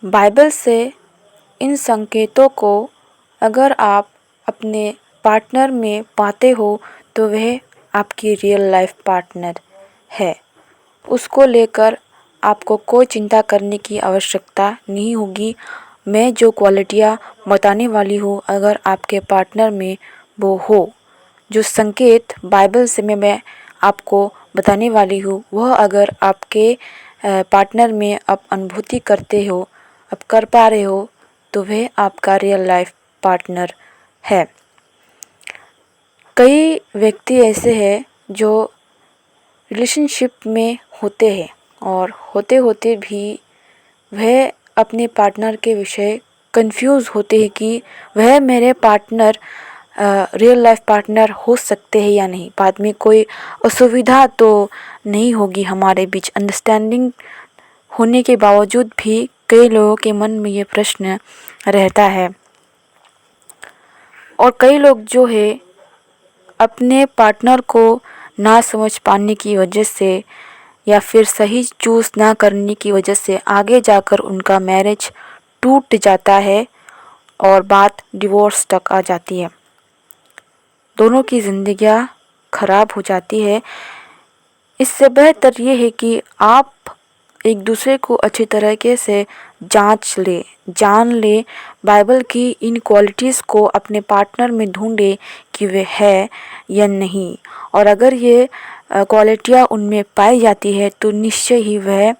Bible से इन संकेतों को अगर आप अपने पार्टनर में पाते हो तो वह आपकी रियल लाइफ पार्टनर है। उसको लेकर आपको कोई चिंता करने की आवश्यकता नहीं होगी। मैं जो क्वालिटियाँ बताने वाली हूँ, अगर आपके पार्टनर में वो हो, जो संकेत बाइबल से मैं आपको बताने वाली हूँ, वह अगर आपके पार्टनर में आप अनुभूति करते हो, आप कर पा रहे हो, तो वह आपका रियल लाइफ पार्टनर है। कई व्यक्ति ऐसे हैं जो रिलेशनशिप में होते हैं और होते होते भी वह अपने पार्टनर के विषय कंफ्यूज होते हैं कि वह मेरे पार्टनर रियल लाइफ पार्टनर हो सकते हैं या नहीं। बाद में कोई असुविधा तो नहीं होगी हमारे बीच। अंडरस्टैंडिंग होने के बावजूद भी कई लोगों के मन में ये प्रश्न रहता है। और कई लोग जो है अपने पार्टनर को ना समझ पाने की वजह से या फिर सही चूज़ ना करने की वजह से आगे जाकर उनका मैरिज टूट जाता है और बात डिवोर्स तक आ जाती है। दोनों की ज़िंदगियाँ खराब हो जाती है। इससे बेहतर ये है कि आप एक दूसरे को अच्छी तरीके से जान ले, बाइबल की इन क्वालिटीज़ को अपने पार्टनर में ढूंढे कि वे है या नहीं। और अगर ये क्वालिटियाँ उनमें पाई जाती है तो निश्चय ही वह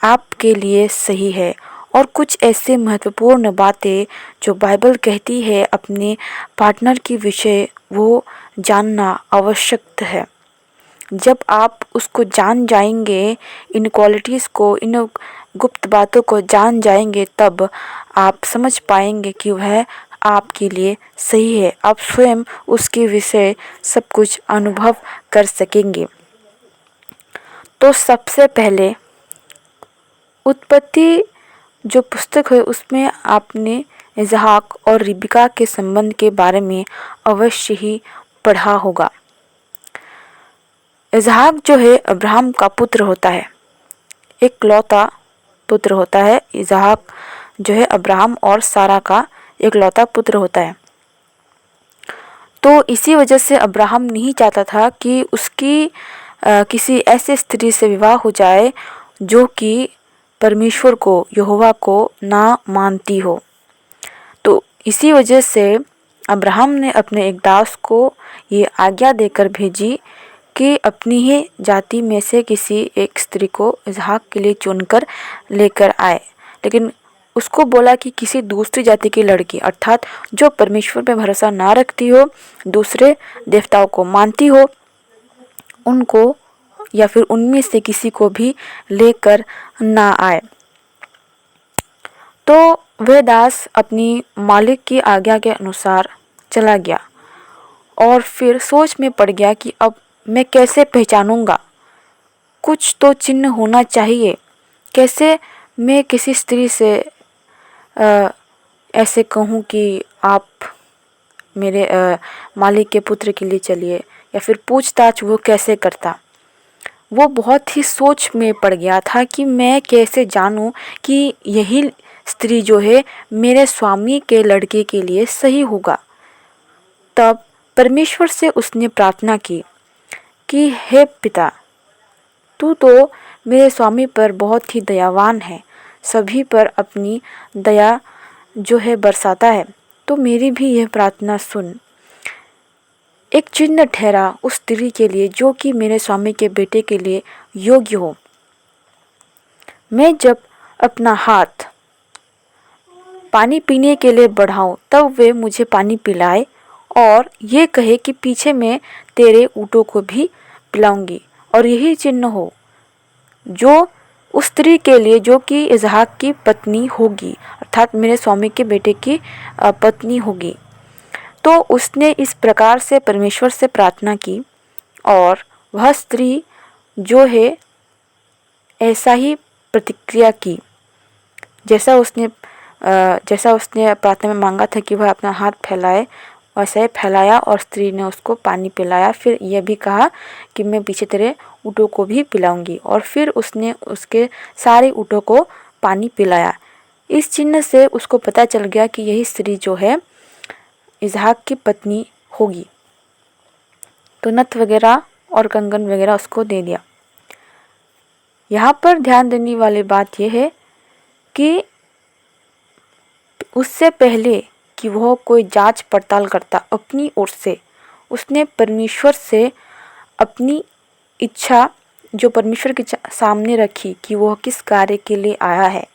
आपके लिए सही है। और कुछ ऐसे महत्वपूर्ण बातें जो बाइबल कहती है अपने पार्टनर के विषय, वो जानना आवश्यक है। जब आप उसको जान जाएंगे, इन क्वालिटीज़ को, इन गुप्त बातों को जान जाएंगे, तब आप समझ पाएंगे कि वह आपके लिए सही है। आप स्वयं उसके विषय सब कुछ अनुभव कर सकेंगे। तो सबसे पहले उत्पत्ति जो पुस्तक है उसमें आपने इसहाक और रिबका के संबंध के बारे में अवश्य ही पढ़ा होगा। इसहाक जो है अब्राहम का पुत्र होता है, एक लौता पुत्र होता है। इसहाक जो है अब्राहम और सारा का एक लौता पुत्र होता है। तो इसी वजह से अब्राहम नहीं चाहता था कि उसकी किसी ऐसे स्त्री से विवाह हो जाए जो कि परमेश्वर को, यहोवा को ना मानती हो। तो इसी वजह से अब्राहम ने अपने एक दास को ये आज्ञा देकर भेजी कि अपनी ही जाति में से किसी एक स्त्री को इसहाक के लिए चुनकर लेकर आए। लेकिन उसको बोला कि किसी दूसरी जाति की लड़की, अर्थात जो परमेश्वर पे भरोसा ना रखती हो, दूसरे देवताओं को मानती हो, उनको या फिर उनमें से किसी को भी लेकर ना आए। तो वह दास अपनी मालिक की आज्ञा के अनुसार चला गया और फिर सोच में पड़ गया कि अब मैं कैसे पहचानूंगा, कुछ तो चिन्ह होना चाहिए। कैसे मैं किसी स्त्री से ऐसे कहूँ कि आप मेरे मालिक के पुत्र के लिए चलिए, या फिर पूछताछ वो कैसे करता। वो बहुत ही सोच में पड़ गया था कि मैं कैसे जानूं कि यही स्त्री जो है मेरे स्वामी के लड़के के लिए सही होगा। तब परमेश्वर से उसने प्रार्थना की कि हे पिता, तू तो मेरे स्वामी पर बहुत ही दयावान है, सभी पर अपनी दया जो है बरसाता है, तो मेरी भी यह प्रार्थना सुन। एक चिन्ह ठहरा उस स्त्री के लिए जो कि मेरे स्वामी के बेटे के लिए योग्य हो। मैं जब अपना हाथ पानी पीने के लिए बढ़ाऊं तब वे मुझे पानी पिलाए और ये कहे कि पीछे मैं तेरे ऊँटों को भी पिलाऊंगी। और यही चिन्ह हो जो उस स्त्री के लिए जो कि इसहाक की पत्नी होगी, अर्थात मेरे स्वामी के बेटे की पत्नी होगी। तो उसने इस प्रकार से परमेश्वर से प्रार्थना की और वह स्त्री जो है ऐसा ही प्रतिक्रिया की जैसा उसने प्रार्थना में मांगा था कि वह अपना हाथ फैलाए, वैसे ही फैलाया और स्त्री ने उसको पानी पिलाया। फिर यह भी कहा कि मैं पीछे तेरे ऊँटों को भी पिलाऊंगी, और फिर उसने उसके सारे ऊँटों को पानी पिलाया। इस चिन्ह से उसको पता चल गया कि यही स्त्री जो है इसहाक की पत्नी होगी। तो नथ वगैरह और कंगन वगैरह उसको दे दिया। यहाँ पर ध्यान देने वाली बात यह है कि उससे पहले कि वह कोई जांच पड़ताल करता अपनी ओर से, उसने परमेश्वर से अपनी इच्छा जो परमेश्वर के सामने रखी कि वह किस कार्य के लिए आया है,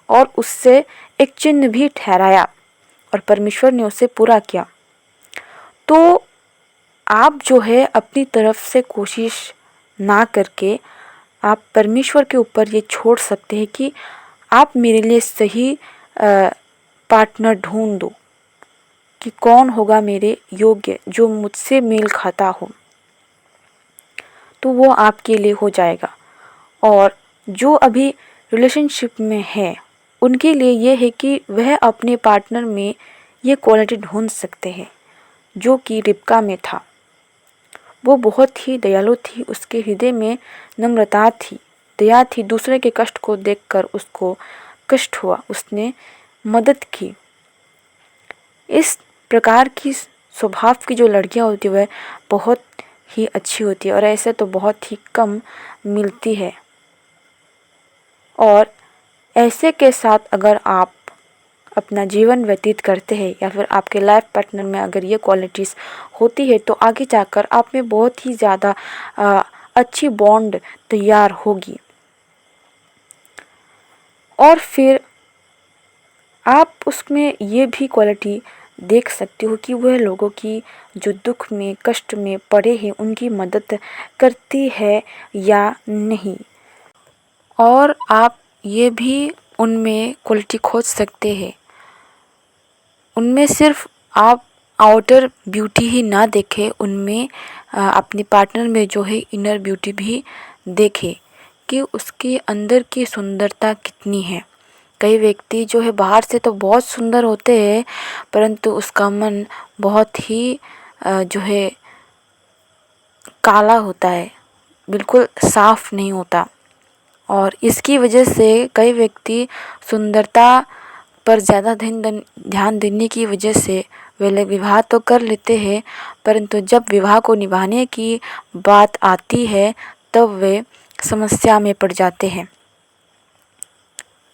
और उससे एक चिन्ह भी ठहराया और परमेश्वर ने उसे पूरा किया। तो आप जो है अपनी तरफ से कोशिश ना करके आप परमेश्वर के ऊपर ये छोड़ सकते हैं कि आप मेरे लिए सही पार्टनर ढूंढ दो कि कौन होगा मेरे योग्य, जो मुझसे मेल खाता हो, तो वो आपके लिए हो जाएगा। और जो अभी रिलेशनशिप में है उनके लिए ये है कि वह अपने पार्टनर में ये क्वालिटी ढूंढ सकते हैं जो कि रिबका में था। वो बहुत ही दयालु थी, उसके हृदय में नम्रता थी, दया थी, दूसरे के कष्ट को देखकर उसको कष्ट हुआ, उसने मदद की। इस प्रकार की स्वभाव की जो लड़कियां होती है वह बहुत ही अच्छी होती है और ऐसे तो बहुत ही कम मिलती है। और ऐसे के साथ अगर आप अपना जीवन व्यतीत करते हैं या फिर आपके लाइफ पार्टनर में अगर ये क्वालिटीज़ होती है तो आगे जाकर आप में बहुत ही ज़्यादा अच्छी बॉन्ड तैयार होगी। और फिर आप उसमें ये भी क्वालिटी देख सकते हो कि वह लोगों की जो दुख में कष्ट में पड़े हैं उनकी मदद करती है या नहीं। और आप ये भी उनमें क्वालिटी खोज सकते हैं, उनमें सिर्फ आप आउटर ब्यूटी ही ना देखें, उनमें अपने पार्टनर में जो है इनर ब्यूटी भी देखें कि उसके अंदर की सुंदरता कितनी है। कई व्यक्ति जो है बाहर से तो बहुत सुंदर होते हैं परंतु उसका मन बहुत ही जो है काला होता है, बिल्कुल साफ नहीं होता। और इसकी वजह से कई व्यक्ति सुंदरता पर ज़्यादा ध्यान देने की वजह से वे लोग विवाह तो कर लेते हैं परंतु जब विवाह को निभाने की बात आती है तब वे समस्या में पड़ जाते हैं।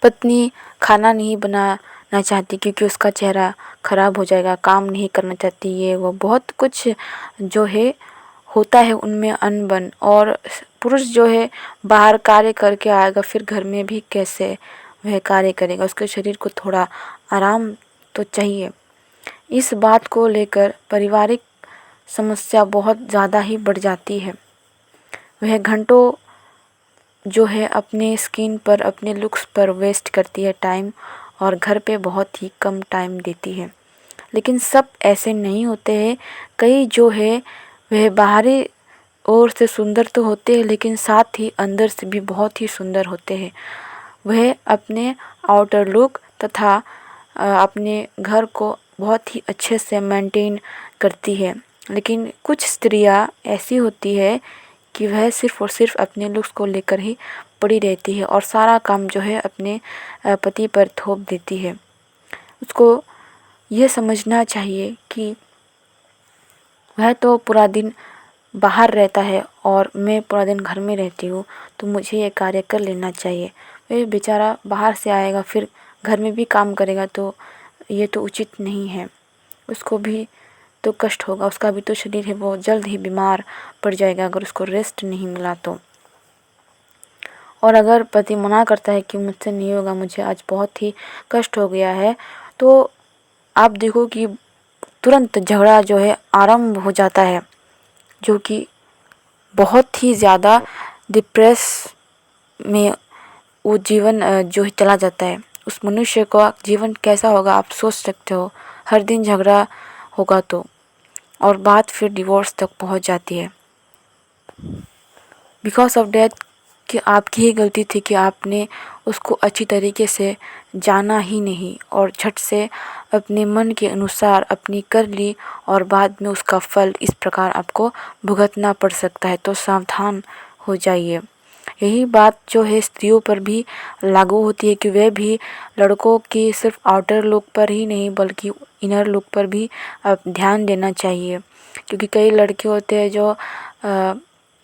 पत्नी खाना नहीं बनाना चाहती क्योंकि उसका चेहरा खराब हो जाएगा, काम नहीं करना चाहती, ये वो बहुत कुछ जो है होता है उनमें अनबन। और पुरुष जो है बाहर कार्य करके आएगा फिर घर में भी कैसे वह कार्य करेगा, उसके शरीर को थोड़ा आराम तो चाहिए। इस बात को लेकर पारिवारिक समस्या बहुत ज़्यादा ही बढ़ जाती है। वह घंटों जो है अपने स्किन पर अपने लुक्स पर वेस्ट करती है टाइम और घर पे बहुत ही कम टाइम देती है। लेकिन सब ऐसे नहीं होते हैं, कई जो है वह बाहरी ओर से सुंदर तो होते हैं लेकिन साथ ही अंदर से भी बहुत ही सुंदर होते हैं। वह अपने आउटर लुक तथा अपने घर को बहुत ही अच्छे से मेंटेन करती है। लेकिन कुछ स्त्रियां ऐसी होती है कि वह सिर्फ़ और सिर्फ अपने लुक्स को लेकर ही पड़ी रहती है और सारा काम जो है अपने पति पर थोप देती है। उसको यह समझना चाहिए कि वह तो पूरा दिन बाहर रहता है और मैं पूरा दिन घर में रहती हूँ तो मुझे ये कार्य कर लेना चाहिए। वह बेचारा बाहर से आएगा फिर घर में भी काम करेगा तो ये तो उचित नहीं है, उसको भी तो कष्ट होगा, उसका भी तो शरीर है, वो जल्द ही बीमार पड़ जाएगा अगर उसको रेस्ट नहीं मिला तो। और अगर पति मना करता है कि मुझसे नहीं होगा, मुझे आज बहुत ही कष्ट हो गया है, तो आप देखो कि तुरंत झगड़ा जो है आरंभ हो जाता है जो कि बहुत ही ज़्यादा डिप्रेस में वो जीवन जो है चला जाता है। उस मनुष्य का जीवन कैसा होगा आप सोच सकते हो, हर दिन झगड़ा होगा तो, और बात फिर डिवोर्स तक पहुंच जाती है। बिकॉज ऑफ डेट कि आपकी ही गलती थी कि आपने उसको अच्छी तरीके से जाना ही नहीं और झट से अपने मन के अनुसार अपनी कर ली और बाद में उसका फल इस प्रकार आपको भुगतना पड़ सकता है। तो सावधान हो जाइए। यही बात जो है स्त्रियों पर भी लागू होती है कि वे भी लड़कों की सिर्फ आउटर लुक पर ही नहीं बल्कि इनर लुक पर भी ध्यान देना चाहिए। क्योंकि कई लड़के होते हैं जो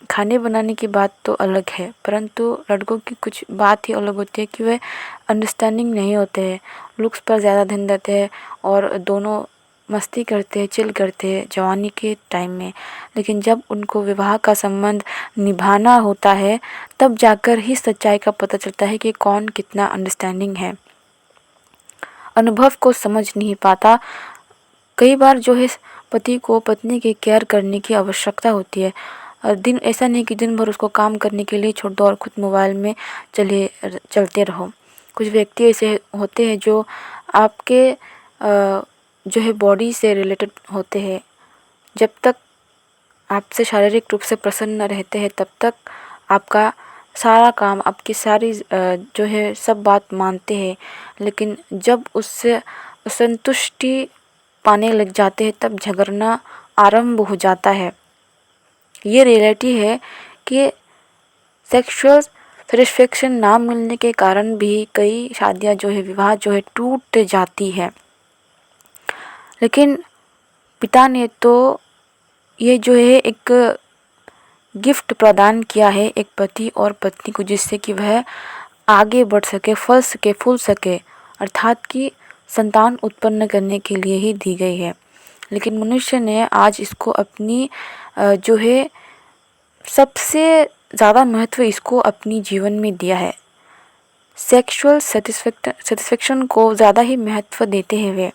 खाने बनाने की बात तो अलग है, परंतु लड़कों की कुछ बात ही अलग होती है कि वे अंडरस्टैंडिंग नहीं होते हैं, लुक्स पर ज़्यादा ध्यान देते हैं और दोनों मस्ती करते हैं, चिल करते हैं जवानी के टाइम में। लेकिन जब उनको विवाह का संबंध निभाना होता है तब जाकर ही सच्चाई का पता चलता है कि कौन कितना अंडरस्टैंडिंग है। अनुभव को समझ नहीं पाता। कई बार जो है पति को पत्नी की केयर करने की आवश्यकता होती है। दिन ऐसा नहीं कि दिन भर उसको काम करने के लिए छोड़ दो और खुद मोबाइल में चलते रहो। कुछ व्यक्ति ऐसे होते हैं जो आपके जो है बॉडी से रिलेटेड होते हैं। जब तक आपसे शारीरिक रूप से प्रसन्न रहते हैं तब तक आपका सारा काम, आपकी सारी जो है सब बात मानते हैं। लेकिन जब उससे संतुष्टि पाने लग जाते हैं तब झगड़ना आरंभ हो जाता है। ये रियलिटी है कि सेक्सुअल सेटिस्फेक्शन ना मिलने के कारण भी कई शादियां जो है, विवाह जो है टूट जाती है। लेकिन पिता ने तो ये जो है एक गिफ्ट प्रदान किया है एक पति और पत्नी को, जिससे कि वह आगे बढ़ सके, फल सके, फूल सके, अर्थात कि संतान उत्पन्न करने के लिए ही दी गई है। लेकिन मनुष्य ने आज इसको अपनी जो है सबसे ज़्यादा महत्व इसको अपनी जीवन में दिया है। सेक्सुअल सेटिस्फेक्शन को ज़्यादा ही महत्व देते हैं वे।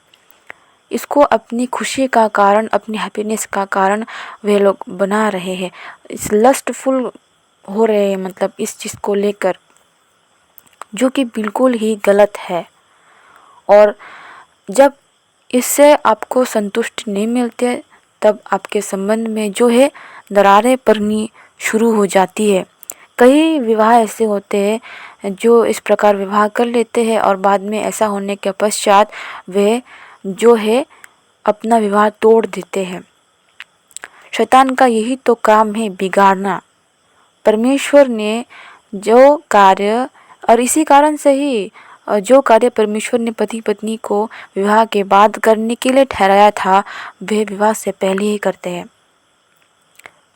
इसको अपनी खुशी का कारण, अपनी हैप्पीनेस का कारण वे लोग बना रहे हैं। इस लस्टफुल हो रहे हैं, मतलब इस चीज़ को लेकर, जो कि बिल्कुल ही गलत है। और जब इससे आपको संतुष्टि नहीं मिलती तब आपके संबंध में जो है दरारें पड़नी शुरू हो जाती है। कई विवाह ऐसे होते हैं जो इस प्रकार विवाह कर लेते हैं और बाद में ऐसा होने के पश्चात वे जो है अपना विवाह तोड़ देते हैं। शैतान का यही तो काम है, बिगाड़ना। परमेश्वर ने जो कार्य, और इसी कारण से ही जो कार्य परमेश्वर ने पति पत्नी को विवाह के बाद करने के लिए ठहराया था, वे विवाह से पहले ही करते हैं,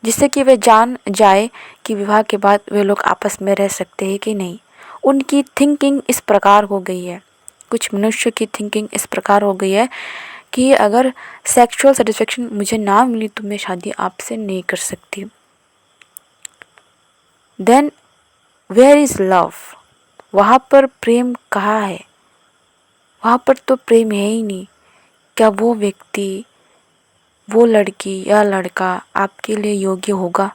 जिससे कि वे जान जाए कि विवाह के बाद वे लोग आपस में रह सकते हैं कि नहीं। उनकी थिंकिंग इस प्रकार हो गई है, कुछ मनुष्य की थिंकिंग इस प्रकार हो गई है कि अगर सेक्सुअल सेटिस्फेक्शन मुझे ना मिली तो मैं शादी आपसे नहीं कर सकती। Then where is love? वहाँ पर प्रेम कहाँ है? वहाँ पर तो प्रेम है ही नहीं। क्या वो व्यक्ति, वो लड़की या लड़का आपके लिए योग्य होगा?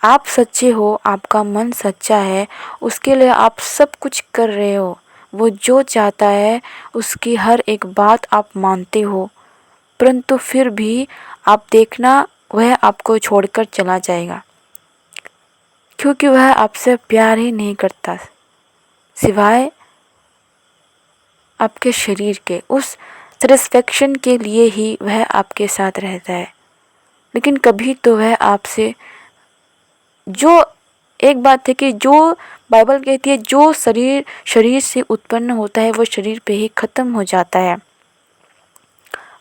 आप सच्चे हो, आपका मन सच्चा है, उसके लिए आप सब कुछ कर रहे हो, वो जो चाहता है उसकी हर एक बात आप मानते हो, परंतु फिर भी आप देखना वह आपको छोड़कर चला जाएगा, क्योंकि वह आपसे प्यार ही नहीं करता, सिवाय आपके शरीर के उस सेटिस्फेक्शन के लिए ही वह आपके साथ रहता है। लेकिन कभी तो वह आपसे, जो एक बात है कि जो बाइबल कहती है जो शरीर से उत्पन्न होता है वो शरीर पे ही ख़त्म हो जाता है।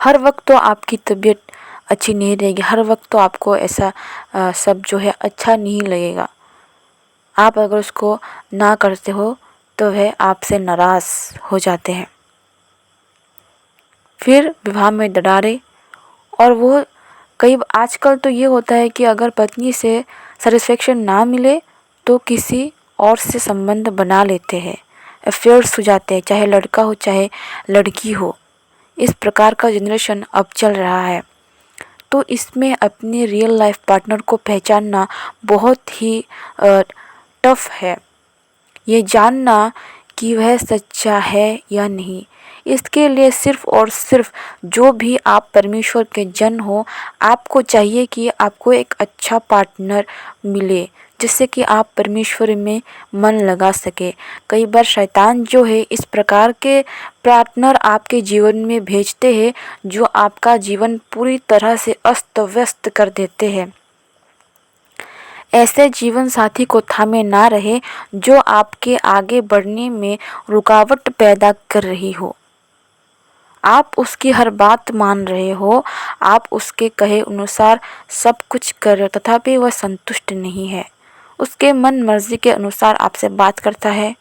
हर वक्त तो आपकी तबीयत अच्छी नहीं रहेगी, हर वक्त तो आपको ऐसा सब जो है अच्छा नहीं लगेगा। आप अगर उसको ना करते हो तो वह आपसे नाराज़ हो जाते हैं। फिर विवाह में दरारें, और वो कई आजकल तो ये होता है कि अगर पत्नी से सेटिस्फेक्शन ना मिले तो किसी और से संबंध बना लेते हैं, अफेयर्स हो जाते हैं, चाहे लड़का हो चाहे लड़की हो। इस प्रकार का जनरेशन अब चल रहा है। तो इसमें अपने रियल लाइफ पार्टनर को पहचानना बहुत ही टफ है, ये जानना कि वह सच्चा है या नहीं। इसके लिए सिर्फ और सिर्फ जो भी आप परमेश्वर के जन हो, आपको चाहिए कि आपको एक अच्छा पार्टनर मिले जिससे कि आप परमेश्वर में मन लगा सके। कई बार शैतान जो है इस प्रकार के पार्टनर आपके जीवन में भेजते हैं जो आपका जीवन पूरी तरह से अस्त व्यस्त कर देते हैं। ऐसे जीवन साथी को थामे ना रहे जो आपके आगे बढ़ने में रुकावट पैदा कर रही हो। आप उसकी हर बात मान रहे हो, आप उसके कहे अनुसार सब कुछ कर रहे हो, तथापि वह संतुष्ट नहीं है। उसके मन मर्जी के अनुसार आपसे बात करता है,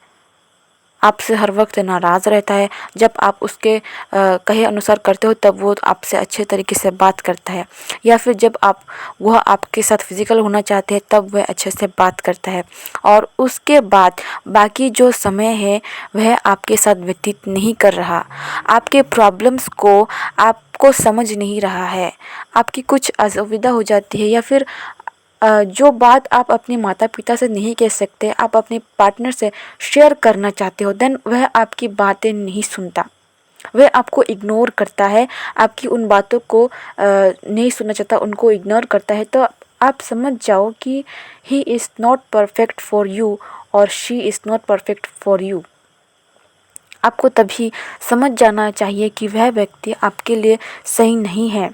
आपसे हर वक्त नाराज़ रहता है। जब आप उसके कहे अनुसार करते हो तब वो आपसे अच्छे तरीके से बात करता है, या फिर जब वह आपके साथ फिजिकल होना चाहते हैं तब वह अच्छे से बात करता है, और उसके बाद बाकी जो समय है वह आपके साथ व्यतीत नहीं कर रहा, आपके प्रॉब्लम्स को आपको समझ नहीं रहा है, आपकी कुछ असुविधा हो जाती है, या फिर जो बात आप अपने माता पिता से नहीं कह सकते, आप अपने पार्टनर से शेयर करना चाहते हो, देन वह आपकी बातें नहीं सुनता, वह आपको इग्नोर करता है, आपकी उन बातों को नहीं सुनना चाहता, उनको इग्नोर करता है। तो आप समझ जाओ कि he is not perfect for you और she is not perfect for you. आपको तभी समझ जाना चाहिए कि वह व्यक्ति आपके लिए सही नहीं है।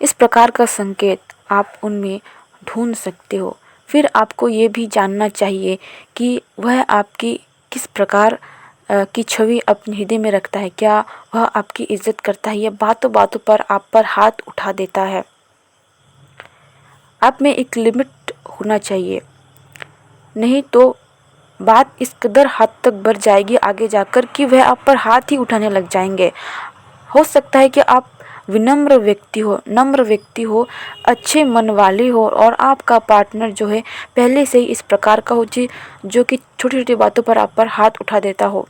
इस प्रकार का संकेत आप उनमें ढूंढ सकते हो। फिर आपको ये भी जानना चाहिए कि वह आपकी किस प्रकार की छवि अपने हृदय में रखता है। क्या वह आपकी इज्जत करता है या बातों बातों पर आप पर हाथ उठा देता है। आप में एक लिमिट होना चाहिए, नहीं तो बात इस कदर हद तक बढ़ जाएगी आगे जाकर कि वह आप पर हाथ ही उठाने लग जाएंगे। हो सकता है कि आप विनम्र व्यक्ति हो, नम्र व्यक्ति हो, अच्छे मन वाले हो, और आपका पार्टनर जो है पहले से ही इस प्रकार का हो जो कि छोटी छोटी बातों पर आप पर हाथ उठा देता हो,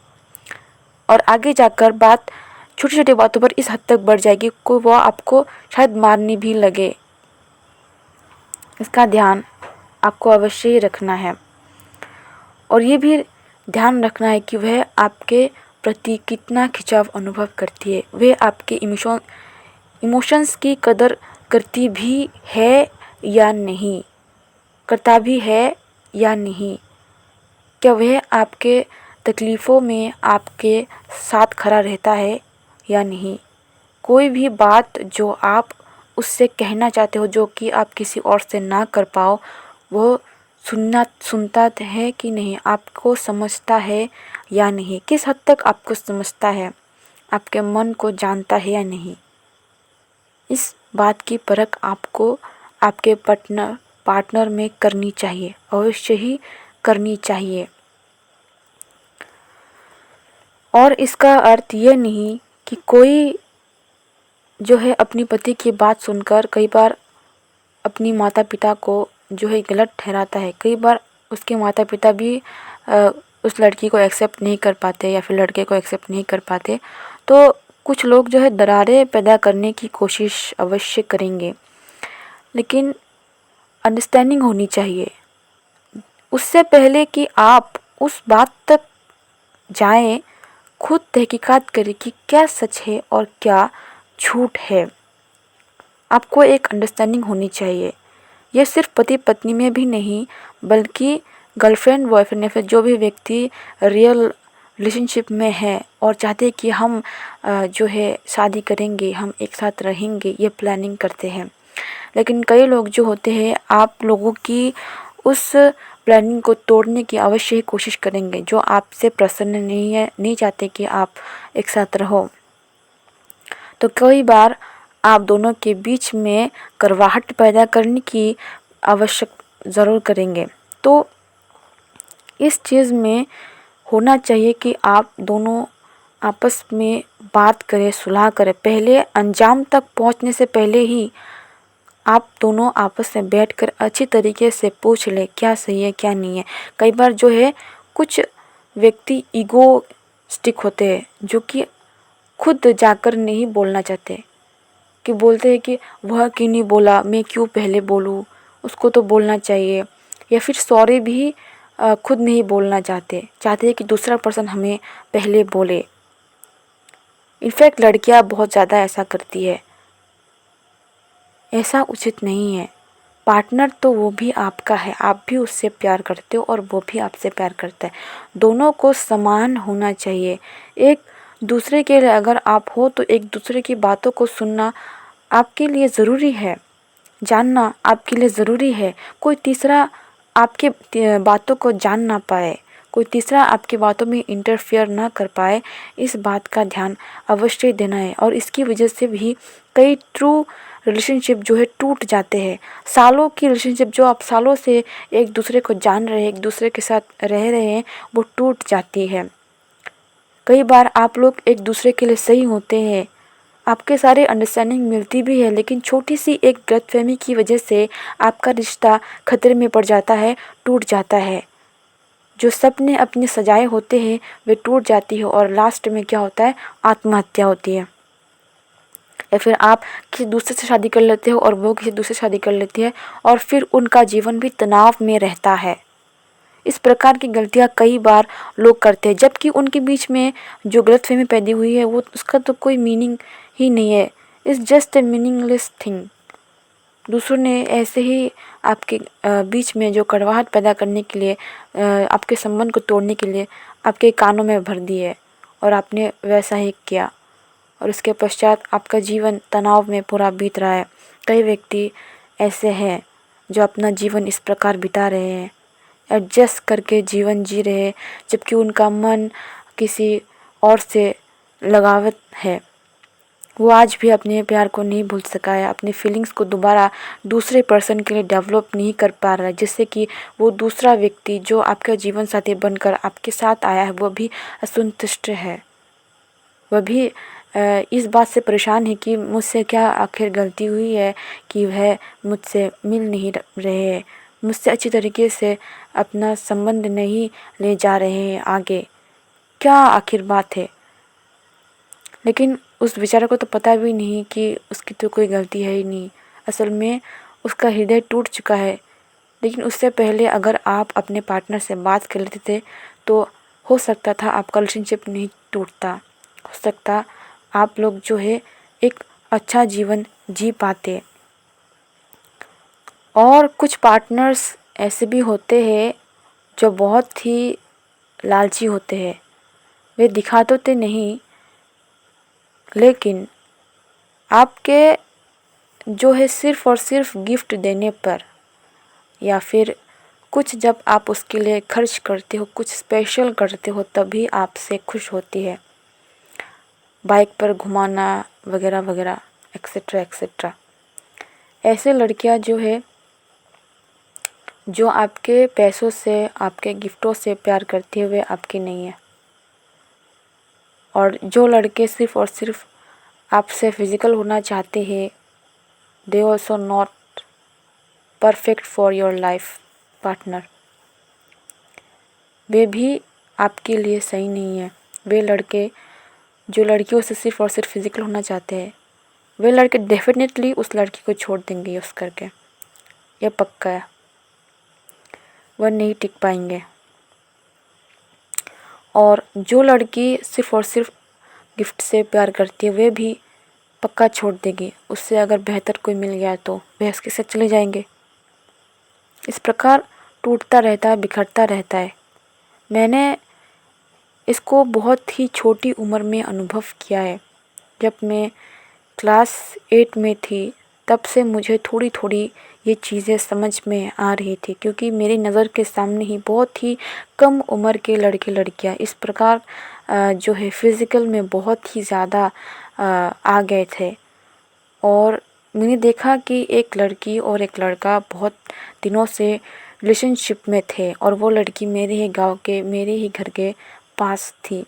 और आगे जाकर बात छोटी छोटी बातों पर इस हद तक बढ़ जाएगी कि वह आपको शायद मारने भी लगे। इसका ध्यान आपको अवश्य ही रखना है, और ये भी ध्यान रखना है कि वह आपके प्रति कितना खिंचाव अनुभव करती है, वह आपके इमोशंस की कदर करती भी है या नहीं, करता भी है या नहीं। क्या वह आपके तकलीफ़ों में आपके साथ खड़ा रहता है या नहीं। कोई भी बात जो आप उससे कहना चाहते हो जो कि आप किसी और से ना कर पाओ, वो सुनता है कि नहीं, आपको समझता है या नहीं, किस हद तक आपको समझता है, आपके मन को जानता है या नहीं। इस बात की परख आपको आपके पार्टनर में करनी चाहिए, अवश्य ही करनी चाहिए। और इसका अर्थ ये नहीं कि कोई जो है अपनी पति की बात सुनकर कई बार अपनी माता पिता को जो है गलत ठहराता है। कई बार उसके माता पिता भी उस लड़की को एक्सेप्ट नहीं कर पाते या फिर लड़के को एक्सेप्ट नहीं कर पाते, तो कुछ लोग जो है दरारें पैदा करने की कोशिश अवश्य करेंगे, लेकिन अंडरस्टैंडिंग होनी चाहिए। उससे पहले कि आप उस बात तक जाएं, खुद तहकीकात करें कि क्या सच है और क्या झूठ है। आपको एक अंडरस्टैंडिंग होनी चाहिए। यह सिर्फ पति पत्नी में भी नहीं, बल्कि गर्लफ्रेंड बॉयफ्रेंड या फिर जो भी व्यक्ति रियल रिलेशनशिप में है और चाहते हैं कि हम जो है शादी करेंगे, हम एक साथ रहेंगे, ये प्लानिंग करते हैं। लेकिन कई लोग जो होते हैं आप लोगों की उस प्लानिंग को तोड़ने की अवश्य ही कोशिश करेंगे, जो आपसे प्रसन्न नहीं है, नहीं चाहते कि आप एक साथ रहो। तो कई बार आप दोनों के बीच में करवाहट पैदा करने की आवश्यक ज़रूर करेंगे। तो इस चीज़ में होना चाहिए कि आप दोनों आपस में बात करें, सुलह करें। पहले अंजाम तक पहुंचने से पहले ही आप दोनों आपस में बैठकर अच्छी तरीके से पूछ लें क्या सही है क्या नहीं है। कई बार जो है कुछ व्यक्ति ईगोस्टिक होते हैं जो कि खुद जाकर नहीं बोलना चाहते, कि बोलते हैं कि वह क्यों नहीं बोला, मैं क्यों पहले बोलूँ, उसको तो बोलना चाहिए। या फिर सॉरी भी खुद नहीं बोलना चाहते हैं कि दूसरा पर्सन हमें पहले बोले। इनफैक्ट लड़कियां बहुत ज़्यादा ऐसा करती है। ऐसा उचित नहीं है। पार्टनर तो वो भी आपका है, आप भी उससे प्यार करते हो और वो भी आपसे प्यार करता है। दोनों को समान होना चाहिए। एक दूसरे के लिए अगर आप हो तो एक दूसरे की बातों को सुनना आपके लिए ज़रूरी है। जानना आपके लिए ज़रूरी है। कोई तीसरा आपके बातों को जान ना पाए, कोई तीसरा आपकी बातों में इंटरफेयर ना कर पाए, इस बात का ध्यान अवश्य देना है। और इसकी वजह से भी कई ट्रू रिलेशनशिप जो है टूट जाते हैं। सालों की रिलेशनशिप जो आप सालों से एक दूसरे को जान रहे हैं, एक दूसरे के साथ रह रहे हैं, वो टूट जाती है। कई बार आप लोग एक दूसरे के लिए सही होते हैं, आपके सारे अंडरस्टैंडिंग मिलती भी है, लेकिन छोटी सी एक गलतफहमी की वजह से आपका रिश्ता खतरे में पड़ जाता है, टूट जाता है। जो सपने अपने सजाए होते हैं वे टूट जाती है और लास्ट में क्या होता है, आत्महत्या होती है। या फिर आप किसी दूसरे से शादी कर लेते हो और वो किसी दूसरे से शादी कर लेती है और फिर उनका जीवन भी तनाव में रहता है। इस प्रकार की गलतियां कई बार लोग करते हैं, जबकि उनके बीच में जो गलतफहमी पैदा हुई है वो उसका तो कोई मीनिंग ही नहीं है। It's just a meaningless thing. दूसरों ने ऐसे ही आपके बीच में जो कड़वाहट पैदा करने के लिए, आपके संबंध को तोड़ने के लिए आपके कानों में भर दिए और आपने वैसा ही किया और उसके पश्चात आपका जीवन तनाव में पूरा बीत रहा है। कई व्यक्ति ऐसे हैं जो अपना जीवन इस प्रकार बिता रहे हैं, एडजस्ट करके जीवन जी रहे हैं, जबकि उनका मन किसी और से लगावत है। वो आज भी अपने प्यार को नहीं भूल सका है, अपने फीलिंग्स को दोबारा दूसरे पर्सन के लिए डेवलप नहीं कर पा रहा है, जिससे कि वो दूसरा व्यक्ति जो आपका जीवन साथी बनकर आपके साथ आया है वो भी असंतुष्ट है। वह भी इस बात से परेशान है कि मुझसे क्या आखिर गलती हुई है कि वह मुझसे मिल नहीं रहे हैं, मुझसे अच्छी तरीके से अपना संबंध नहीं ले जा रहे हैं आगे, क्या आखिर बात है। लेकिन उस बेचारे को तो पता भी नहीं कि उसकी तो कोई गलती है ही नहीं। असल में उसका हृदय टूट चुका है। लेकिन उससे पहले अगर आप अपने पार्टनर से बात कर लेते थे तो हो सकता था आपका रिलेशनशिप नहीं टूटता, हो सकता आप लोग जो है एक अच्छा जीवन जी पाते। और कुछ पार्टनर्स ऐसे भी होते हैं जो बहुत ही लालची होते हैं। वे दिखाते तो नहीं, लेकिन आपके जो है सिर्फ़ और सिर्फ गिफ्ट देने पर या फिर कुछ जब आप उसके लिए खर्च करते हो, कुछ स्पेशल करते हो, तभी आपसे खुश होती है। बाइक पर घुमाना वगैरह वगैरह एक्सेट्रा एक्सेट्रा। ऐसे लड़कियां जो है जो आपके पैसों से, आपके गिफ्टों से प्यार करती है, वे आपकी नहीं है। और जो लड़के सिर्फ़ और सिर्फ आपसे फिज़िकल होना चाहते हैं, they also not perfect for your life partner. वे भी आपके लिए सही नहीं है। वे लड़के जो लड़कियों से सिर्फ़ और सिर्फ फिज़िकल होना चाहते हैं, वे लड़के डेफिनेटली उस लड़की को छोड़ देंगे यूज़ करके, ये पक्का है। वह नहीं टिक पाएंगे। और जो लड़की सिर्फ़ और सिर्फ गिफ्ट से प्यार करती है, वे भी पक्का छोड़ देगी। उससे अगर बेहतर कोई मिल गया तो वे उसके साथ चले जाएंगे। इस प्रकार टूटता रहता है, बिखरता रहता है। मैंने इसको बहुत ही छोटी उम्र में अनुभव किया है। जब मैं क्लास 8 में थी तब से मुझे थोड़ी थोड़ी ये चीज़ें समझ में आ रही थी, क्योंकि मेरी नज़र के सामने ही बहुत ही कम उम्र के लड़के लड़कियां इस प्रकार जो है फिज़िकल में बहुत ही ज़्यादा आ गए थे। और मैंने देखा कि एक लड़की और एक लड़का बहुत दिनों से रिलेशनशिप में थे और वो लड़की मेरे ही गांव के, मेरे ही घर के पास थी।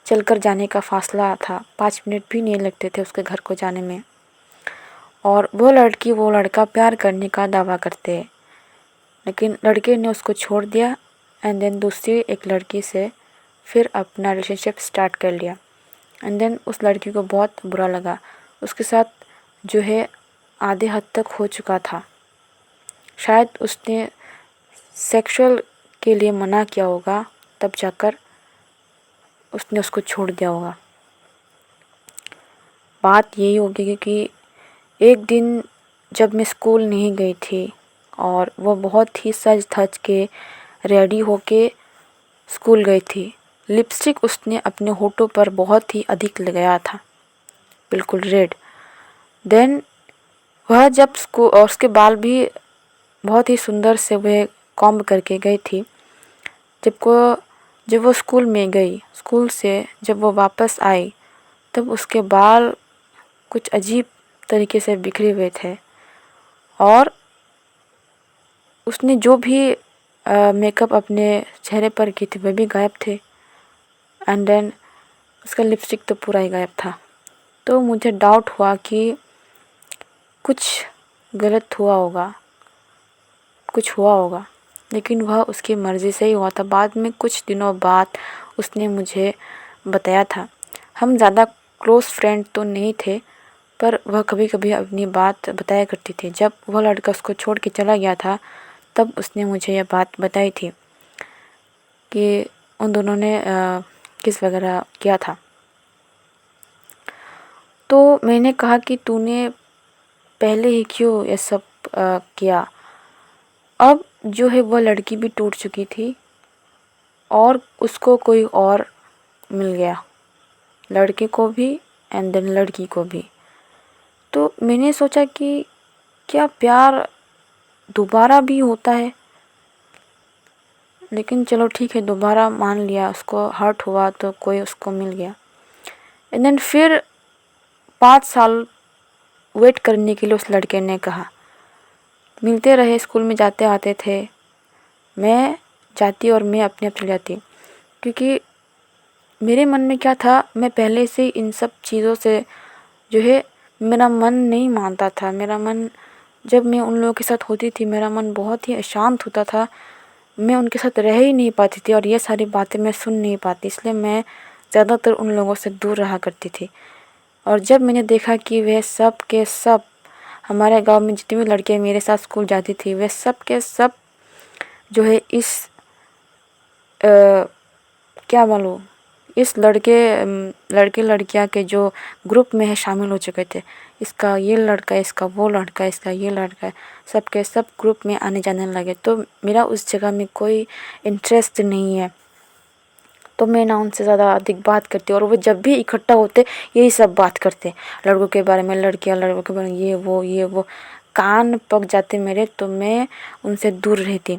चलकर जाने का फासला था, 5 मिनट भी नहीं लगते थे उसके घर को जाने में। और वो लड़की वो लड़का प्यार करने का दावा करते हैं, लेकिन लड़के ने उसको छोड़ दिया एंड देन दूसरी एक लड़की से फिर अपना रिलेशनशिप स्टार्ट कर लिया। एंड देन उस लड़की को बहुत बुरा लगा, उसके साथ जो है आधे हद तक हो चुका था। शायद उसने सेक्सुअल के लिए मना किया होगा, तब जाकर उसने उसको छोड़ दिया होगा। बात यही होगी कि एक दिन जब मैं स्कूल नहीं गई थी और वो बहुत ही सज धज के रेडी होके स्कूल गई थी। लिपस्टिक उसने अपने होठों पर बहुत ही अधिक लगाया था, बिल्कुल रेड। देन वह जब स्कूल, और उसके बाल भी बहुत ही सुंदर से वह कॉम्ब करके गई थी। जब वो स्कूल में गई, स्कूल से जब वो वापस आई, तब उसके बाल कुछ अजीब तरीके से बिखरे हुए थे, और उसने जो भी मेकअप अपने चेहरे पर की थी वह भी गायब थे। एंड देन उसका लिपस्टिक तो पूरा ही गायब था। तो मुझे डाउट हुआ कि कुछ गलत हुआ होगा, कुछ हुआ होगा, लेकिन वह उसकी मर्ज़ी से ही हुआ था। बाद में कुछ दिनों बाद उसने मुझे बताया था। हम ज़्यादा क्लोज़ फ्रेंड तो नहीं थे, पर वह कभी कभी अपनी बात बताया करती थी। जब वह लड़का उसको छोड़ के चला गया था, तब उसने मुझे यह बात बताई थी कि उन दोनों ने किस वगैरह किया था। तो मैंने कहा कि तूने पहले ही क्यों ये सब किया। अब जो है वह लड़की भी टूट चुकी थी, और उसको कोई और मिल गया, लड़के को भी एंड देन लड़की को भी। तो मैंने सोचा कि क्या प्यार दोबारा भी होता है। लेकिन चलो ठीक है, दोबारा मान लिया, उसको हर्ट हुआ तो कोई उसको मिल गया। एंड देन फिर 5 साल वेट करने के लिए उस लड़के ने कहा। मिलते रहे, स्कूल में जाते आते थे, मैं जाती और मैं अपने आप चली जाती, क्योंकि मेरे मन में क्या था, मैं पहले से इन सब चीज़ों से जो है मेरा मन नहीं मानता था। मेरा मन, जब मैं उन लोगों के साथ होती थी, मेरा मन बहुत ही अशांत होता था। मैं उनके साथ रह ही नहीं पाती थी, और ये सारी बातें मैं सुन नहीं पाती, इसलिए मैं ज़्यादातर उन लोगों से दूर रहा करती थी। और जब मैंने देखा कि वे सब के सब, हमारे गांव में जितनी भी लड़कियां मेरे साथ स्कूल जाती थी, वे सब के सब जो है इस क्या बोलूँ, इस लड़के लड़कियां के जो ग्रुप में है शामिल हो चुके थे। इसका ये लड़का, इसका वो लड़का, इसका ये लड़का, सब के सब ग्रुप में आने जाने लगे। तो मेरा उस जगह में कोई इंटरेस्ट नहीं है, तो मैं ना उनसे ज़्यादा अधिक बात करती। और वो जब भी इकट्ठा होते यही सब बात करते, लड़कों के बारे में, लड़कियां लड़कों के बारे में, ये वो कान पक जाते मेरे। तो मैं उनसे दूर रहती।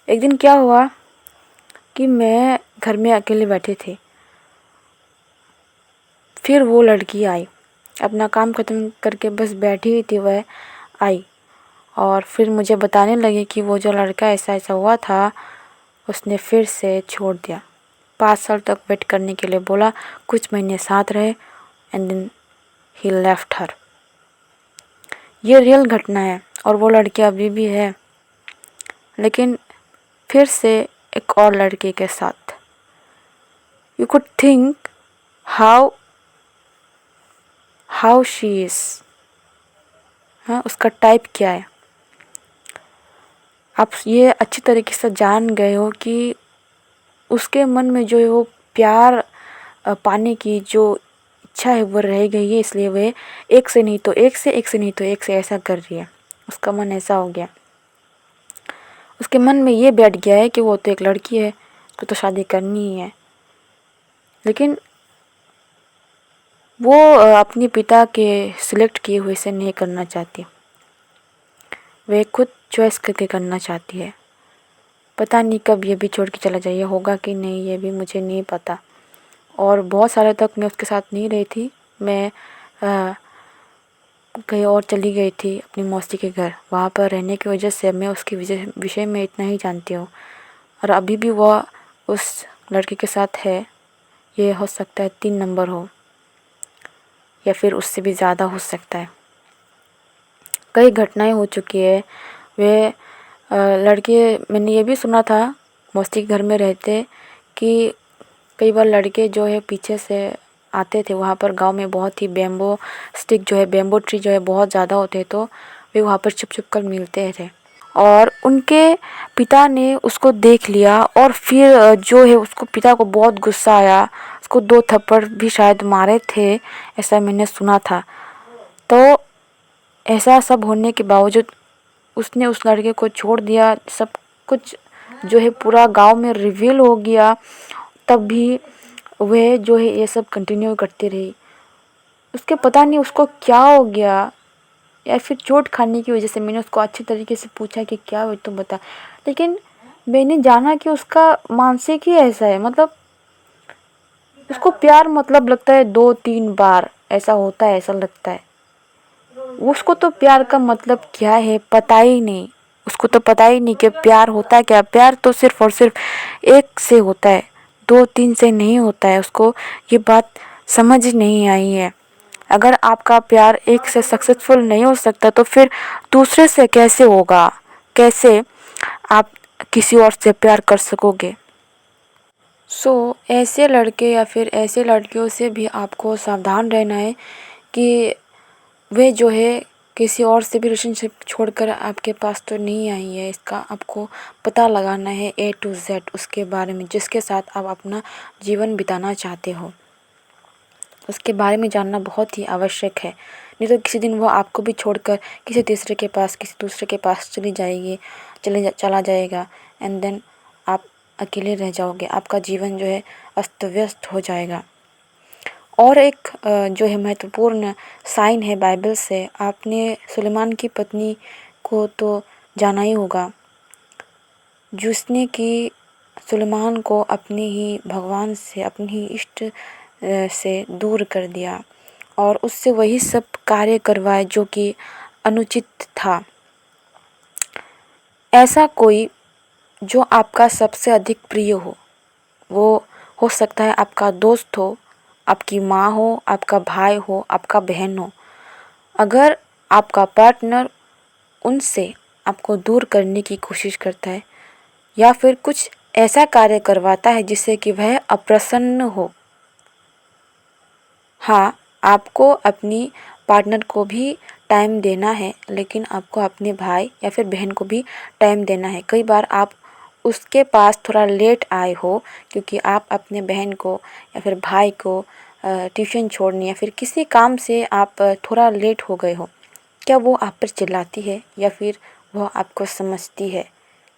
एक दिन क्या हुआ कि मैं घर में अकेले बैठी थी, फिर वो लड़की आई, अपना काम ख़त्म करके बस बैठी हुई थी, वह आई और फिर मुझे बताने लगी कि वो जो लड़का ऐसा ऐसा हुआ था, उसने फिर से छोड़ दिया। 5 साल तक वेट करने के लिए बोला, कुछ महीने साथ रहे, and then he left her. ये रियल घटना है, और वो लड़की अभी भी है, लेकिन फिर से एक और लड़के के साथ। You could think how she is, हाँ, उसका टाइप क्या है। आप ये अच्छी तरीके से जान गए हो कि उसके मन में जो है वो प्यार पाने की जो इच्छा है वो रह गई है, इसलिए वह एक से नहीं तो एक से, एक से नहीं तो एक से ऐसा कर रही है। उसका मन ऐसा हो गया, उसके मन में ये बैठ गया है कि वो तो एक लड़की है, उसको तो शादी करनी ही है। लेकिन वो अपने पिता के सिलेक्ट किए हुए से नहीं करना चाहती, वह खुद चॉइस करके करना चाहती है। पता नहीं कब ये भी छोड़ के चला जाए, होगा कि नहीं ये भी मुझे नहीं पता। और बहुत सालों तक मैं उसके साथ नहीं रही थी, मैं कहीं और चली गई थी अपनी मौसी के घर। वहाँ पर रहने की वजह से मैं उसके विषय में इतना ही जानती हूँ। और अभी भी वह उस लड़के के साथ है। ये हो सकता है 3 नंबर हो, या फिर उससे भी ज़्यादा हो सकता है। कई घटनाएं हो चुकी है। वे लड़के, मैंने ये भी सुना था मौसी के घर में रहते कि कई बार लड़के जो है पीछे से आते थे। वहाँ पर गांव में बहुत ही बैम्बो स्टिक जो है, बैम्बो ट्री जो है बहुत ज़्यादा होते, तो वे वहाँ पर छुप छुप कर मिलते थे। और उनके पिता ने उसको देख लिया, और फिर जो है उसको, पिता को बहुत गुस्सा आया, उसको 2 थप्पड़ भी शायद मारे थे, ऐसा मैंने सुना था। तो ऐसा सब होने के बावजूद उसने उस लड़के को छोड़ दिया। सब कुछ जो है पूरा गांव में रिवील हो गया, तब भी वह जो है ये सब कंटिन्यू करती रही। उसके पता नहीं उसको क्या हो गया, या फिर चोट खाने की वजह से मैंने उसको अच्छे तरीके से पूछा कि क्या हुआ तुम बता। लेकिन मैंने जाना कि उसका मानसिक ही ऐसा है, मतलब उसको प्यार मतलब लगता है 2-3 बार ऐसा होता है, ऐसा लगता है। उसको तो प्यार का मतलब क्या है पता ही नहीं। उसको तो पता ही नहीं कि प्यार होता है क्या। प्यार तो सिर्फ और सिर्फ एक से होता है, 2-3 से नहीं होता है। उसको ये बात समझ ही नहीं आई है। अगर आपका प्यार एक से सक्सेसफुल नहीं हो सकता तो फिर दूसरे से कैसे होगा? कैसे आप किसी और से प्यार कर सकोगे? ऐसे लड़के या फिर ऐसे लड़कियों से भी आपको सावधान रहना है कि वे जो है किसी और से भी रिलेशनशिप छोड़कर आपके पास तो नहीं आई है। इसका आपको पता लगाना है A to Z उसके बारे में, जिसके साथ आप अपना जीवन बिताना चाहते हो। उसके बारे में जानना बहुत ही आवश्यक है। नहीं तो किसी दिन वो आपको भी छोड़कर किसी दूसरे के पास चला जाएगा एंड देन आप अकेले रह जाओगे। आपका जीवन जो है अस्त व्यस्त हो जाएगा। और एक जो है महत्वपूर्ण साइन है बाइबल से, आपने सुलेमान की पत्नी को तो जाना ही होगा, जिसने कि सुलेमान को अपने ही भगवान से, अपने ही इष्ट से दूर कर दिया और उससे वही सब कार्य करवाए जो कि अनुचित था। ऐसा कोई जो आपका सबसे अधिक प्रिय हो, वो हो सकता है आपका दोस्त हो, आपकी माँ हो, आपका भाई हो, आपका बहन हो। अगर आपका पार्टनर उनसे आपको दूर करने की कोशिश करता है या फिर कुछ ऐसा कार्य करवाता है जिससे कि वह अप्रसन्न हो, हाँ, आपको अपनी पार्टनर को भी टाइम देना है, लेकिन आपको अपने भाई या फिर बहन को भी टाइम देना है। कई बार आप उसके पास थोड़ा लेट आए हो क्योंकि आप अपने बहन को या फिर भाई को ट्यूशन छोड़ने या फिर किसी काम से आप थोड़ा लेट हो गए हो। क्या वो आप पर चिल्लाती है या फिर वह आपको समझती है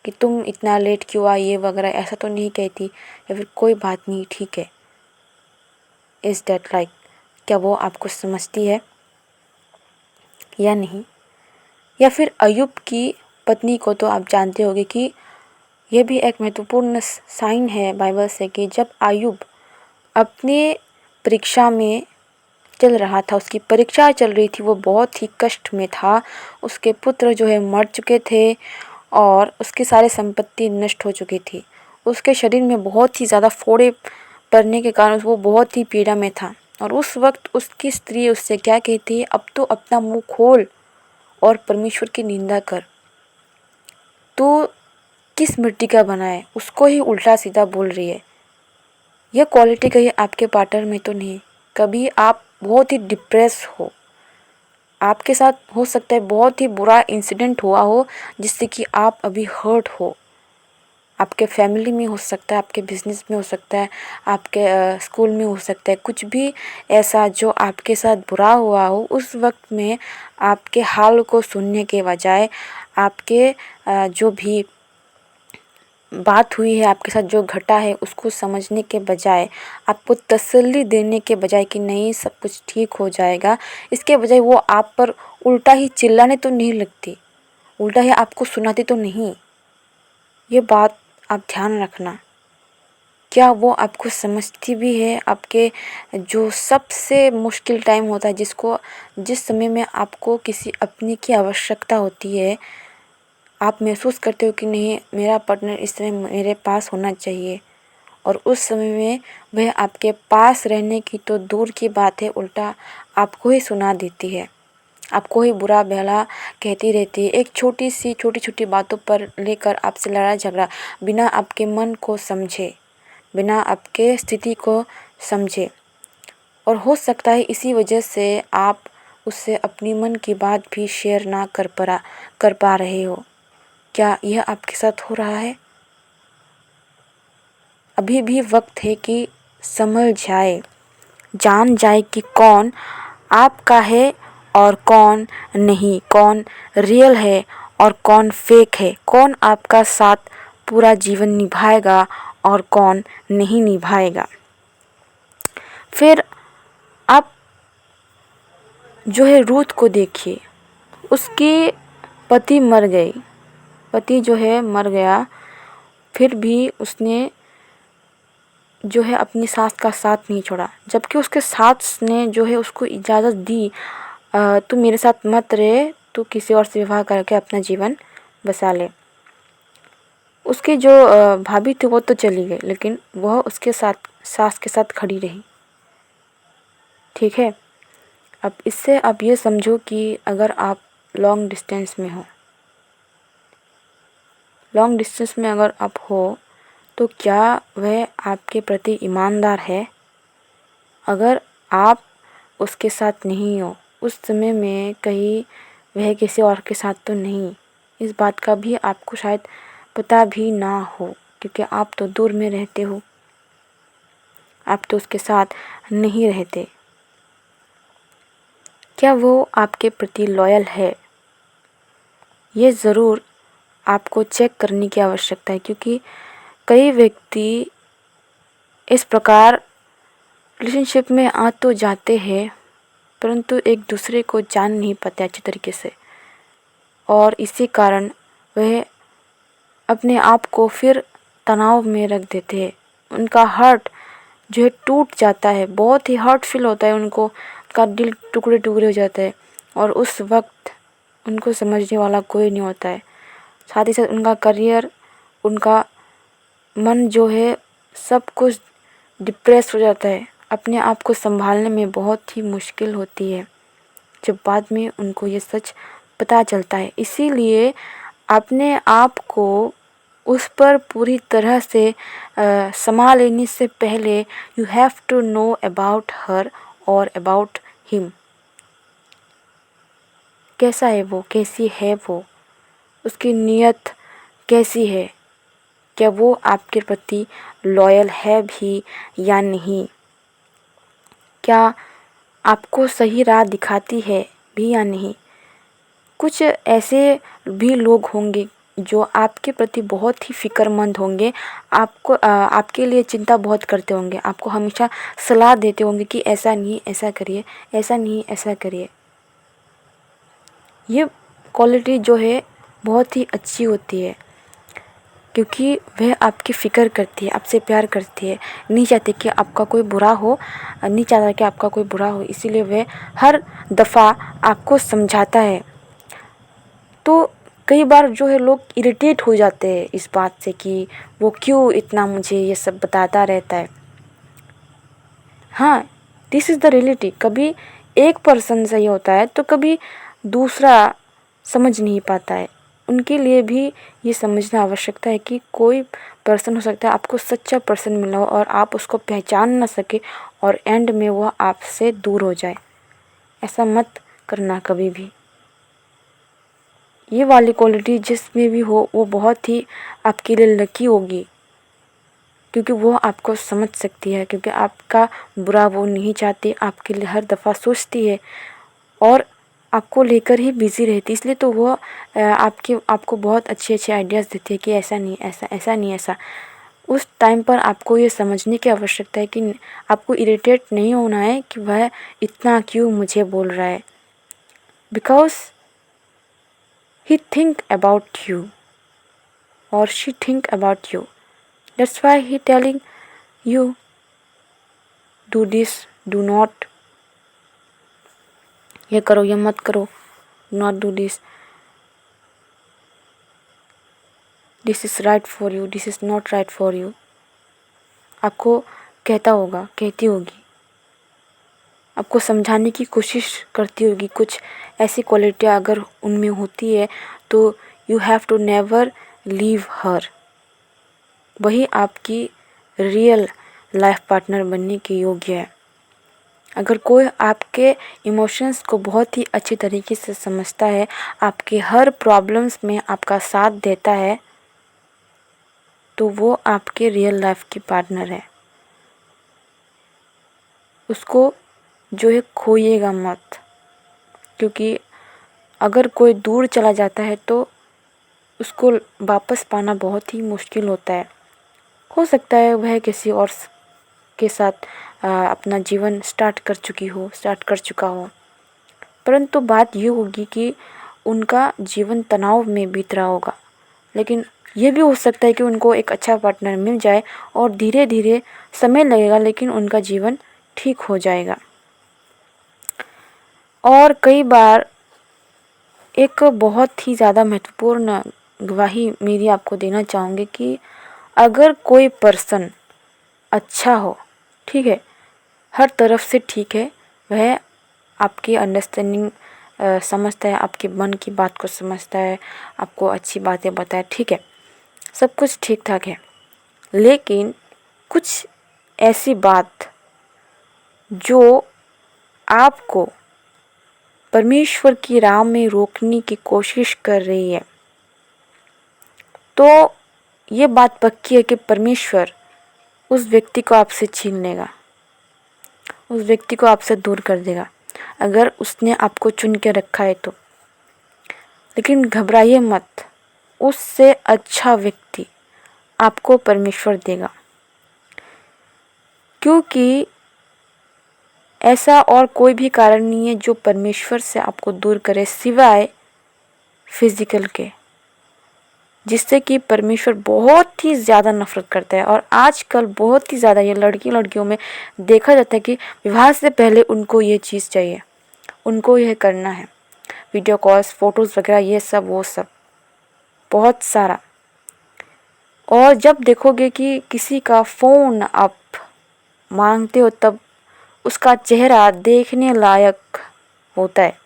कि तुम इतना लेट क्यों आई, ये वगैरह ऐसा तो नहीं कहती, या फिर कोई बात नहीं ठीक है? इज़ दैट लाइक, क्या वो आपको समझती है या नहीं? या फिर अय्यूब की पत्नी को तो आप जानते होंगे कि यह भी एक महत्वपूर्ण साइन है बाइबल से कि जब अय्यूब अपने परीक्षा में चल रहा था, उसकी परीक्षा चल रही थी, वो बहुत ही कष्ट में था। उसके पुत्र जो है मर चुके थे और उसकी सारी संपत्ति नष्ट हो चुकी थी। उसके शरीर में बहुत ही ज़्यादा फोड़े पड़ने के कारण वो बहुत ही पीड़ा में था। और उस वक्त उसकी स्त्री उससे क्या कहती है, अब तो अपना मुंह खोल और परमेश्वर की निंदा कर। तो किस मिट्टी का बना है, उसको ही उल्टा सीधा बोल रही है। यह क्वालिटी कहीं आपके पार्टनर में तो नहीं? कभी आप बहुत ही डिप्रेस हो, आपके साथ हो सकता है बहुत ही बुरा इंसिडेंट हुआ हो जिससे कि आप अभी हर्ट हो। आपके फैमिली में हो सकता है, आपके बिजनेस में हो सकता है, आपके स्कूल में हो सकता है, कुछ भी ऐसा जो आपके साथ बुरा हुआ हो। उस वक्त में आपके हाल को सुनने के बजाय, आपके जो भी बात हुई है, आपके साथ जो घटा है उसको समझने के बजाय, आपको तसल्ली देने के बजाय कि नहीं सब कुछ ठीक हो जाएगा, इसके बजाय वो आप पर उल्टा ही चिल्लाने तो नहीं लगती, उल्टा ही आपको सुनाती तो नहीं। ये बात आप ध्यान रखना। क्या वो आपको समझती भी है? आपके जो सबसे मुश्किल टाइम होता है, जिस समय में आपको किसी अपने की आवश्यकता होती है, आप महसूस करते हो कि नहीं मेरा पार्टनर इस समय मेरे पास होना चाहिए, और उस समय में वह आपके पास रहने की तो दूर की बात है, उल्टा आपको ही सुना देती है, आपको ही बुरा भला कहती रहती है। एक छोटी छोटी बातों पर लेकर आपसे लड़ाई झगड़ा, बिना आपके मन को समझे, बिना आपके स्थिति को समझे। और हो सकता है इसी वजह से आप उससे अपनी मन की बात भी शेयर ना कर पा रहे हो। क्या यह आपके साथ हो रहा है? अभी भी वक्त है कि समझ जाए, जान जाए कि कौन आपका है और कौन नहीं, कौन रियल है और कौन फेक है, कौन आपका साथ पूरा जीवन निभाएगा और कौन नहीं निभाएगा। फिर आप जो है रूथ को देखिए, उसकी पति मर गई, पति जो है मर गया, फिर भी उसने जो है अपनी सास का साथ नहीं छोड़ा। जबकि उसके सास ने जो है उसको इजाज़त दी, तू मेरे साथ मत रहे, तू किसी और से विवाह करके अपना जीवन बसा ले। उसकी जो भाभी थी वो तो चली गई, लेकिन वह उसके साथ सास के साथ खड़ी रही। ठीक है। अब इससे आप ये समझो कि अगर आप लॉन्ग डिस्टेंस में हो, लॉन्ग डिस्टेंस में अगर आप हो, तो क्या वह आपके प्रति ईमानदार है? अगर आप उसके साथ नहीं हो, उस समय में कहीं वह किसी और के साथ तो नहीं, इस बात का भी आपको शायद पता भी ना हो, क्योंकि आप तो दूर में रहते हो, आप तो उसके साथ नहीं रहते। क्या वो आपके प्रति लॉयल है? ये ज़रूर आपको चेक करने की आवश्यकता है, क्योंकि कई व्यक्ति इस प्रकार रिलेशनशिप में आ तो जाते हैं, परंतु एक दूसरे को जान नहीं पाते अच्छी तरीके से, और इसी कारण वह अपने आप को फिर तनाव में रख देते हैं। उनका हार्ट जो है टूट जाता है, बहुत ही हर्ट फील होता है उनको, उनका दिल टुकड़े टुकड़े हो जाता है, और उस वक्त उनको समझने वाला कोई नहीं होता है। साथ ही साथ उनका करियर, उनका मन जो है सब कुछ डिप्रेस हो जाता है। अपने आप को संभालने में बहुत ही मुश्किल होती है जब बाद में उनको ये सच पता चलता है। इसीलिए अपने आप को उस पर पूरी तरह से संभाल लेने से पहले you have to know about her और अबाउट हिम। कैसा है वो, कैसी है वो, उसकी नीयत कैसी है, क्या वो आपके प्रति लॉयल है भी या नहीं, क्या आपको सही राह दिखाती है भी या नहीं। कुछ ऐसे भी लोग होंगे जो आपके प्रति बहुत ही फ़िक्रमंद होंगे, आपको आपके लिए चिंता बहुत करते होंगे, आपको हमेशा सलाह देते होंगे कि ऐसा नहीं ऐसा करिए, ऐसा नहीं ऐसा करिए। ये क्वालिटी जो है बहुत ही अच्छी होती है, क्योंकि वह आपकी फ़िक्र करती है, आपसे प्यार करती है, नहीं चाहती कि आपका कोई बुरा हो, नहीं चाहता कि आपका कोई बुरा हो, इसीलिए वह हर दफ़ा आपको समझाता है। तो कई बार जो है लोग इरिटेट हो जाते हैं इस बात से कि वो क्यों इतना मुझे ये सब बताता रहता है। हाँ, दिस इज़ द रियलिटी। कभी एक पर्सन सही होता है तो कभी दूसरा समझ नहीं पाता है। उनके लिए भी ये समझना आवश्यकता है कि कोई पर्सन हो सकता है आपको सच्चा पर्सन मिला हो और आप उसको पहचान ना सके और एंड में वह आपसे दूर हो जाए। ऐसा मत करना कभी भी। ये वाली क्वालिटी जिसमें भी हो वो बहुत ही आपके लिए लकी होगी, क्योंकि वो आपको समझ सकती है, क्योंकि आपका बुरा वो नहीं चाहती, आपके लिए हर दफ़ा सोचती है और आपको लेकर ही बिज़ी रहती, इसलिए तो वो आपको बहुत अच्छे अच्छे आइडियाज़ देती है कि ऐसा नहीं ऐसा, ऐसा नहीं ऐसा। उस टाइम पर आपको ये समझने की आवश्यकता है कि आपको इरिटेट नहीं होना है कि वह इतना क्यों मुझे बोल रहा है, because he think about you or she think about you. That's why he telling you do this, do not, ये करो ये मत करो, not do this, this is right for you, this is not right for you. आपको कहता होगा, कहती होगी, आपको समझाने की कोशिश करती होगी। कुछ ऐसी क्वालिटियाँ अगर उनमें होती है तो you have to never leave her. वही आपकी रियल लाइफ पार्टनर बनने के योग्य है। अगर कोई आपके इमोशंस को बहुत ही अच्छी तरीके से समझता है, आपके हर प्रॉब्लम्स में आपका साथ देता है, तो वो आपके रियल लाइफ की पार्टनर है। उसको जो है खोइएगा मत, क्योंकि अगर कोई दूर चला जाता है तो उसको वापस पाना बहुत ही मुश्किल होता है। हो सकता है वह किसी और के साथ अपना जीवन स्टार्ट कर चुका हो, परंतु बात ये होगी कि उनका जीवन तनाव में बीत रहा होगा। लेकिन ये भी हो सकता है कि उनको एक अच्छा पार्टनर मिल जाए और धीरे धीरे समय लगेगा लेकिन उनका जीवन ठीक हो जाएगा। और कई बार एक बहुत ही ज़्यादा महत्वपूर्ण गवाही मेरी आपको देना चाहूँगी कि अगर कोई पर्सन अच्छा हो, ठीक है, हर तरफ से ठीक है, वह आपकी अंडरस्टैंडिंग समझता है, आपके मन की बात को समझता है, आपको अच्छी बातें बताए, ठीक है, सब कुछ ठीक ठाक है, लेकिन कुछ ऐसी बात जो आपको परमेश्वर की राह में रोकने की कोशिश कर रही है, तो ये बात पक्की है कि परमेश्वर उस व्यक्ति को आपसे छीन लेगा, उस व्यक्ति को आपसे दूर कर देगा अगर उसने आपको चुन के रखा है तो। लेकिन घबराइए मत, उससे अच्छा व्यक्ति आपको परमेश्वर देगा, क्योंकि ऐसा और कोई भी कारण नहीं है जो परमेश्वर से आपको दूर करे सिवाय फिजिकल के, जिससे कि परमेश्वर बहुत ही ज़्यादा नफरत करता है। और आजकल बहुत ही ज़्यादा ये लड़कियों में देखा जाता है कि विवाह से पहले उनको ये चीज़ चाहिए, उनको यह करना है, वीडियो कॉल्स, फोटोज़ वगैरह, ये सब वो सब बहुत सारा। और जब देखोगे कि किसी का फ़ोन आप मांगते हो तब उसका चेहरा देखने लायक होता है।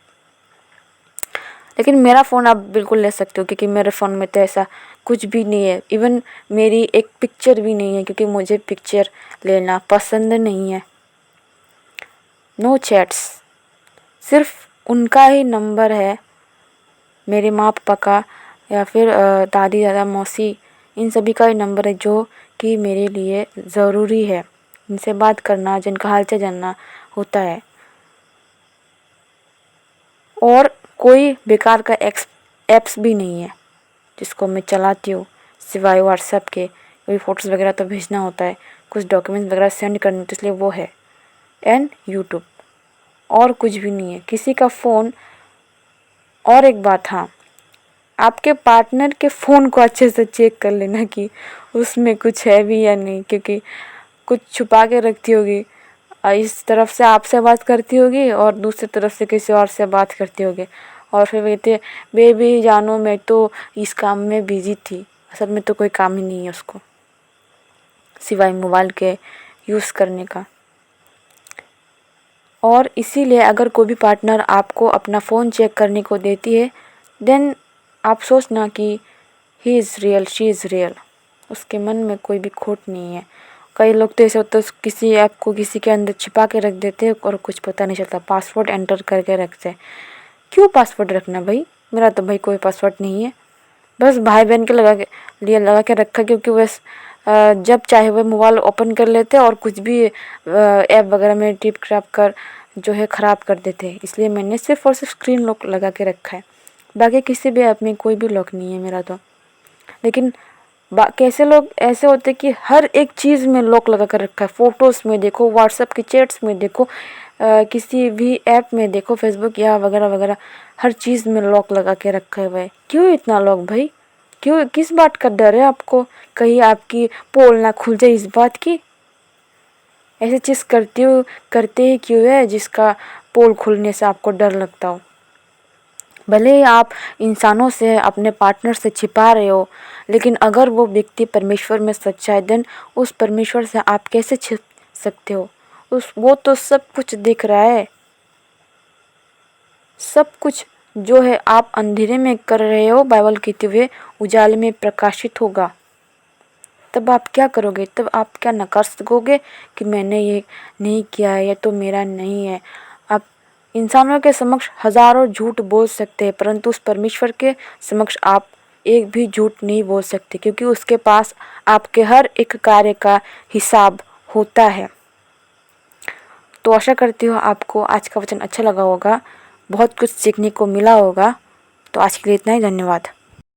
लेकिन मेरा फ़ोन आप बिल्कुल ले सकते हो, क्योंकि मेरे फ़ोन में तो ऐसा कुछ भी नहीं है, इवन मेरी एक पिक्चर भी नहीं है, क्योंकि मुझे पिक्चर लेना पसंद नहीं है। नो चैट्स, सिर्फ उनका ही नंबर है, मेरे माँ पापा का या फिर दादी दादा मौसी, इन सभी का ही नंबर है जो कि मेरे लिए ज़रूरी है, इनसे बात करना, जिनका हालचाल जानना होता है। और कोई बेकार का एप्स भी नहीं है जिसको मैं चलाती हूँ सिवाय व्हाट्सएप के। कोई फ़ोटोज़ वगैरह तो भेजना होता है, कुछ डॉक्यूमेंट्स वगैरह सेंड करने होते, इसलिए वो है, एंड यूट्यूब, और कुछ भी नहीं है, किसी का फ़ोन। और एक बात, हाँ, आपके पार्टनर के फ़ोन को अच्छे से चेक कर लेना कि उसमें कुछ है भी या नहीं, क्योंकि कुछ छुपा के रखती होगी, इस तरफ से आपसे बात करती होगी और दूसरी तरफ से किसी और से बात करती होगी, और फिर कहते बेबी जानो मैं तो इस काम में बिजी थी, असल में तो कोई काम ही नहीं है उसको सिवाय मोबाइल के यूज़ करने का। और इसीलिए अगर कोई भी पार्टनर आपको अपना फ़ोन चेक करने को देती है, देन आप सोचना कि he is real, she is real, उसके मन में कोई भी खोट नहीं है। कई लोग तो ऐसे होते हैं किसी ऐप को किसी के अंदर छिपा के रख देते हैं और कुछ पता नहीं चलता, पासवर्ड एंटर करके रखते हैं। क्यों पासवर्ड रखना भाई? मेरा तो भाई कोई पासवर्ड नहीं है, बस भाई बहन के लगा के रखा, क्योंकि बस जब चाहे वह मोबाइल ओपन कर लेते हैं और कुछ भी ऐप वगैरह में टिप क्रैप कर जो है ख़राब कर देते हैं, इसलिए मैंने सिर्फ़ और सिर्फ स्क्रीन लॉक लगा के रखा है। बाकी किसी भी ऐप में कोई भी लॉक नहीं है मेरा तो। लेकिन कैसे लोग ऐसे होते हैं कि हर एक चीज़ में लॉक लगा कर रखा है, फ़ोटोज़ में देखो, व्हाट्सएप की चैट्स में देखो, किसी भी ऐप में देखो, फेसबुक या वगैरह वगैरह, हर चीज़ में लॉक लगा के रखा हुआ है। क्यों इतना लॉक भाई? क्यों, किस बात का डर है आपको? कहीं आपकी पोल ना खुल जाए इस बात की? ऐसी चीज़ करते ही क्यों है जिसका पोल खुलने से आपको डर लगता हो? भले ही आप इंसानों से, अपने पार्टनर से छिपा रहे हो, लेकिन अगर वो व्यक्ति परमेश्वर में सच्चा है, देन उस परमेश्वर से आप कैसे छिप सकते हो? वो तो सब कुछ देख रहा है। सब कुछ जो है आप अंधेरे में कर रहे हो, बाइबल कहते हुए उजाले में प्रकाशित होगा। तब आप क्या करोगे? तब आप क्या नकार सकोगे कि मैंने ये नहीं किया है, या तो मेरा नहीं है? आप इंसानों के समक्ष हजारों झूठ बोल सकते हैं, परंतु उस परमेश्वर के समक्ष आप एक भी झूठ नहीं बोल सकते, क्योंकि उसके पास आपके हर एक कार्य का हिसाब होता है। तो आशा करती हूँ आपको आज का वचन अच्छा लगा होगा, बहुत कुछ सीखने को मिला होगा। तो आज के लिए इतना ही, धन्यवाद।